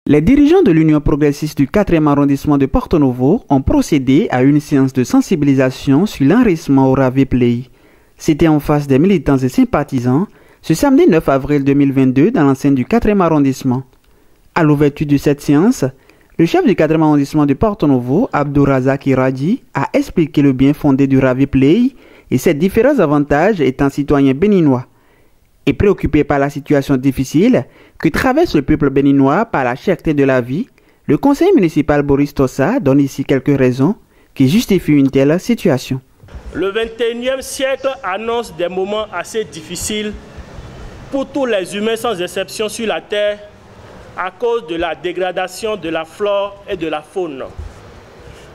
Les dirigeants de l'Union progressiste du 4e arrondissement de Porto Novo ont procédé à une séance de sensibilisation sur l'enracinement au Ravi Play. C'était en face des militants et sympathisants ce samedi 9 avril 2022 dans l'enceinte du 4e arrondissement. À l'ouverture de cette séance, le chef du 4e arrondissement de Porto Novo, Abdourazak Iradi, a expliqué le bien fondé du Ravi Play et ses différents avantages étant citoyen béninois. Et préoccupé par la situation difficile que traverse le peuple béninois par la cherté de la vie, le conseiller municipal Boris Tossa donne ici quelques raisons qui justifient une telle situation. Le 21e siècle annonce des moments assez difficiles pour tous les humains sans exception sur la terre à cause de la dégradation de la flore et de la faune.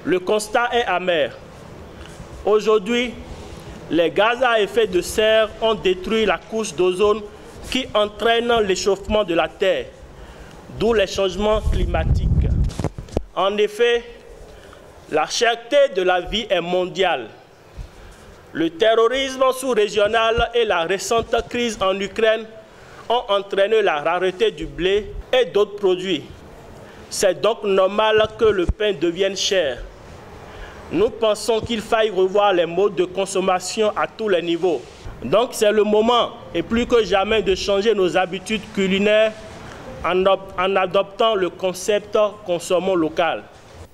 Le constat est amer. Aujourd'hui, les gaz à effet de serre ont détruit la couche d'ozone qui entraîne l'échauffement de la Terre, d'où les changements climatiques. En effet, la cherté de la vie est mondiale. Le terrorisme sous-régional et la récente crise en Ukraine ont entraîné la rareté du blé et d'autres produits. C'est donc normal que le pain devienne cher. Nous pensons qu'il faille revoir les modes de consommation à tous les niveaux. Donc c'est le moment, et plus que jamais, de changer nos habitudes culinaires en adoptant le concept « consommons local ».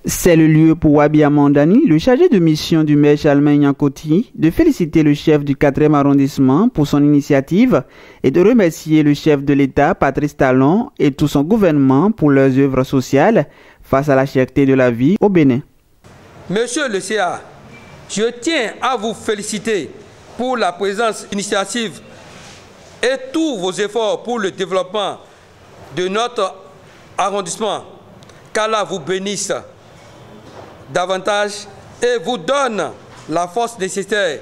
C'est le lieu pour Wabi Amandani, le chargé de mission du maire Charlemagne Yankoti, de féliciter le chef du 4e arrondissement pour son initiative et de remercier le chef de l'État, Patrice Talon, et tout son gouvernement pour leurs œuvres sociales face à la cherté de la vie au Bénin. Monsieur le CA, je tiens à vous féliciter pour la présence initiative et tous vos efforts pour le développement de notre arrondissement. Qu'Allah vous bénisse davantage et vous donne la force nécessaire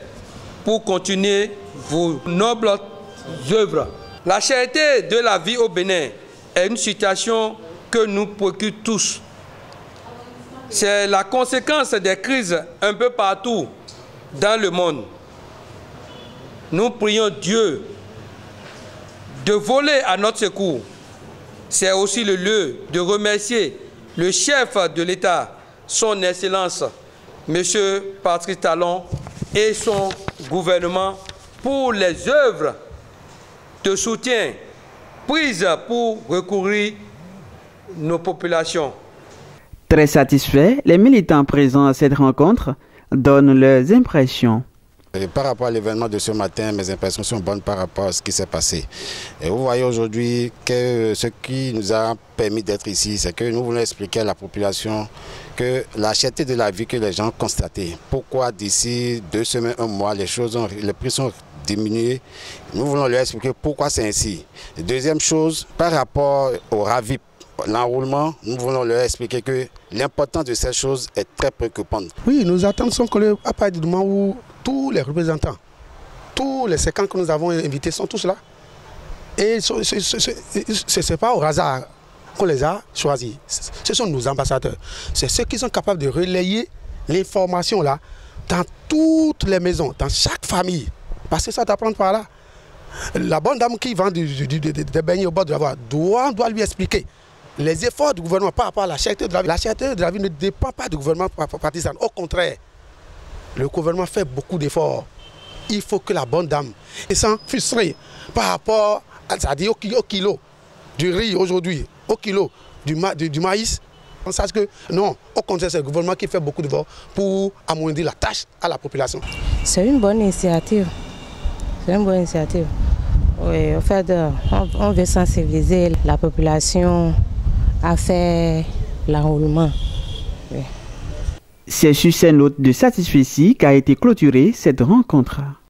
pour continuer vos nobles œuvres. La cherté de la vie au Bénin est une situation que nous préoccupe tous. C'est la conséquence des crises un peu partout dans le monde. Nous prions Dieu de voler à notre secours. C'est aussi le lieu de remercier le chef de l'État, son Excellence, M. Patrice Talon, et son gouvernement pour les œuvres de soutien prises pour recourir nos populations. Très satisfaits, les militants présents à cette rencontre donnent leurs impressions. Et par rapport à l'événement de ce matin, mes impressions sont bonnes par rapport à ce qui s'est passé. Et vous voyez aujourd'hui que ce qui nous a permis d'être ici, c'est que nous voulons expliquer à la population que la cherté de la vie que les gens ont constatée, pourquoi d'ici 2 semaines, 1 mois, les prix sont diminués. Nous voulons leur expliquer pourquoi c'est ainsi. Et deuxième chose, par rapport au Ravi, l'enroulement, nous voulons leur expliquer que l'importance de ces choses est très préoccupante. Oui, nous attendons que à partir du moment où tous les représentants, tous les 50 que nous avons invités sont tous là. Et ce n'est pas au hasard qu'on les a choisis. Ce sont nos ambassadeurs. C'est ceux qui sont capables de relayer l'information là dans toutes les maisons, dans chaque famille. Parce que ça t'apprend par là. La bonne dame qui vend des beignets au bord de la voie doit lui expliquer les efforts du gouvernement par rapport à la cherté de la vie. La cherté de la vie ne dépend pas du gouvernement partisan. Au contraire, le gouvernement fait beaucoup d'efforts. Il faut que la bonne dame, et sans frustrer par rapport au kilo du riz aujourd'hui, au kilo du maïs, on sache que non, au contraire, c'est le gouvernement qui fait beaucoup d'efforts pour amoindrir la tâche à la population. C'est une bonne initiative. C'est une bonne initiative. Oui, en fait, on veut sensibiliser la population à faire l'enroulement. Oui. C'est sur ces notes de satisfaction qu'a été clôturée cette rencontre.